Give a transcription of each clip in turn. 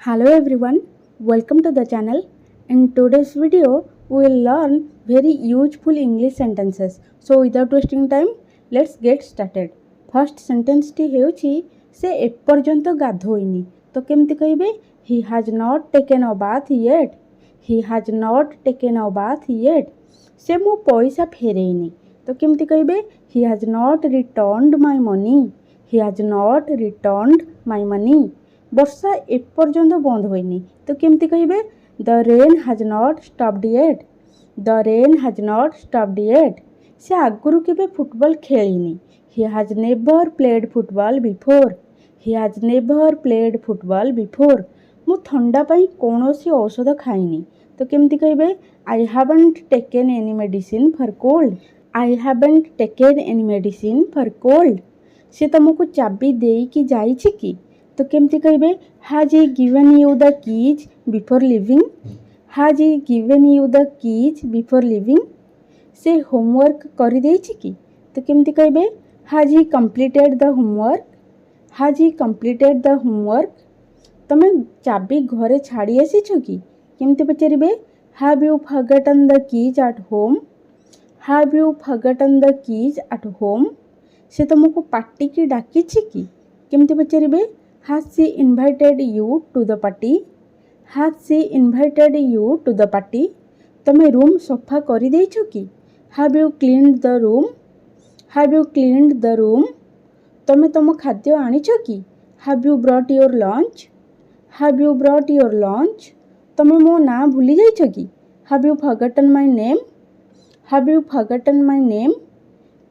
Hello everyone, welcome to the channel. In today's video, we will learn very useful English sentences. So without wasting time, let's get started. First sentence टी हेउची से एपर्यंत गाधोइनी तो केमती कहिबे he has not taken a bath yet. He has not taken a bath yet. से मो पैसा फेरेइनी तो केमती कहिबे he has not returned my money. He has not returned my money. ବର୍ଷା ଏପର୍ଯ୍ୟନ୍ତ ବନ୍ଦ ହୋଇନି ତ କେମିତି କହିବେ the rain has not stopped yet. The rain has not stopped yet. ସେ ଆଗରୁ କେବେ ଫୁଟବଲ ଖେଳିନି. He has never played football before. He has never played football before. ମୁଁ ଥଣ୍ଡା ପାଇଁ କୌଣସି ଔଷଧ ଖାଇନି ତ କେମିତି କହିବେ I haven't taken any medicine for cold. I haven't taken any medicine for cold. ସେ ତମକୁ ଚାବି ଦେଇକି ଯାଇଛି କି तो केमती कहिबे has he given you the keys before leaving. Has he given you the keys before leaving. से होमवर्क करि देछि कि तो केमती कहिबे has he completed the homework. हाज ही कंप्लीटेड द होमवर्क. तमे चाबी घरे छाड़ी आसीछ कि केमती पचारिबे have you forgotten the keys at home. Have you forgotten the keys at home. से तुमको पार्टी की डाकिछि कि केमती पचारिबे Has she invited you to the party? Has she invited you to the party? तमे रूम सफा करि देइछो कि Have you cleaned the room? Have you cleaned the room? तमे तम खाद्य आनिछो कि Have you brought your lunch? Have you brought your lunch? तमे मो ना भूली जाइछो कि Have you forgotten my name? Have you forgotten my name?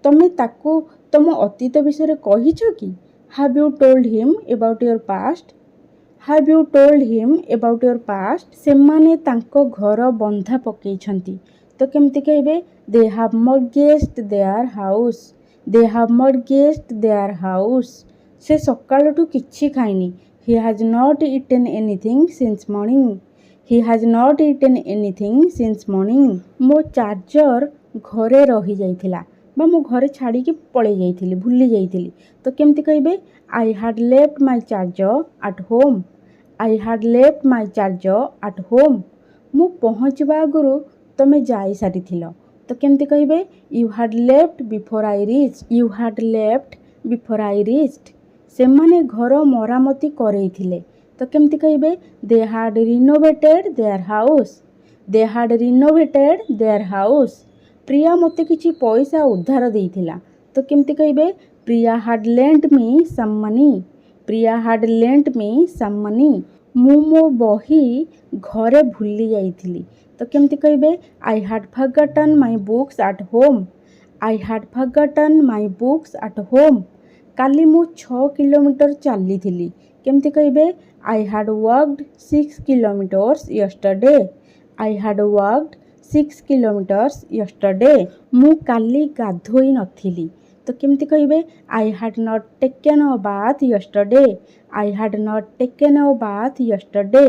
तमे ताको तम अतीत विषय कहिछो कि Have you told him about your past? Have you told him about your past? सेमाने तांको घर बंधा पकेइछंती तो केमती कहबे they have mortgaged their house. They have mortgaged their house. से सकाळटू किछि खाइनी. He has not eaten anything since morning. He has not eaten anything since morning. मो charger घरे रही जाइथिला बा मो घरे छाड़ी के पळे जाइथिली भूली जाइथिली तो केमती कहबे I had left my charger at home. I had left my charger at home. मु पहुँचवा आगुरु तमे जाई सारिथिल तो केमती कहबे you had left before I reach. You had left before I reached. सेमाने घर मरामती करैथिले तो केमती कहबे they had renovated their house. They had renovated their house. Priya मते किछि पैसा उधार देइथिला तो केमती कहबे Priya had lent me some money. Priya had lent me some money. मु मो बही घरे भूली जाइथिली तो केमती कहबे I had forgotten my books at home. I had forgotten my books at home. काली मु 6 किलोमीटर चलीथिली केमती कहबे I had walked 6 kilometres yesterday. I had walked 6 kilometres yesterday. मु काली गाधोई नथिली तो केमती कहबे I had not taken a bath yesterday. I had not taken a bath yesterday.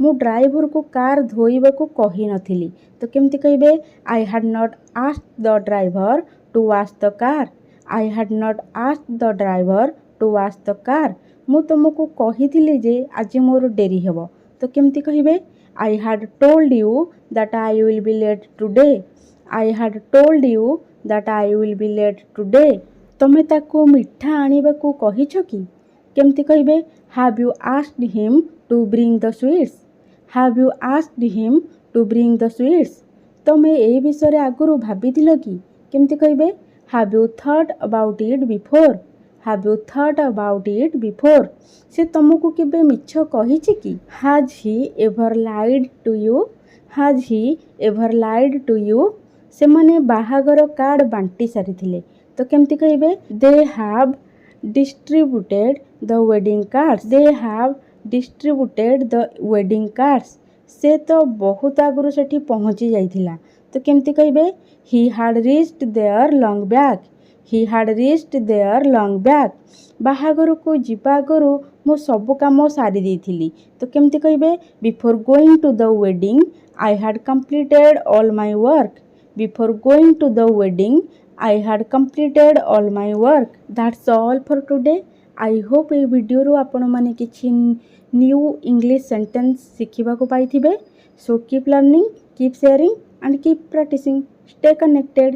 मु ड्राइवर को कार धोइबा को कहि नथिली तो केमती कहबे I had not asked the driver to wash the car. I had not asked the driver to wash the car. मु तुमको कहिथिली जे आज मोर डेरी हेबो तो केमती कहबे I had told you that I will be late today. I had told you that I will be late today. तमे ताको मिठा आनिबा को कहिछो कि केमती कहबे Have you asked him to bring the sweets? Have you asked him to bring the sweets? तमे ए विषय आगुरु भाबिथिलो कि केमती कहबे Have you thought about it before? Have you thought about it before? से तुमको केबे मिछ कहिछि कि Has he ever lied to you? Has he ever lied to you? से माने बाहागर कार्ड बांटी सारिथिले तो केमती कहबे They have distributed the wedding cards. They have distributed the wedding cards. से तो बहुत आगुरु सेठी पहुँची जाइथिला तो केमती कहबे He had reached there long back. He had reached there long back. बाहागर को जिबा आगरु मो सब काम सारी देइथिली तो केमती कहबे before going to the wedding I had completed all my work. Before going to the wedding I had completed all my work. That's all for today. I hope ए वीडियो रो आपण माने किछि न्यू इंग्लिश सेंटेंस शिखिबाकु पाइथिबे। So keep learning, keep sharing and keep practising. Stay connected.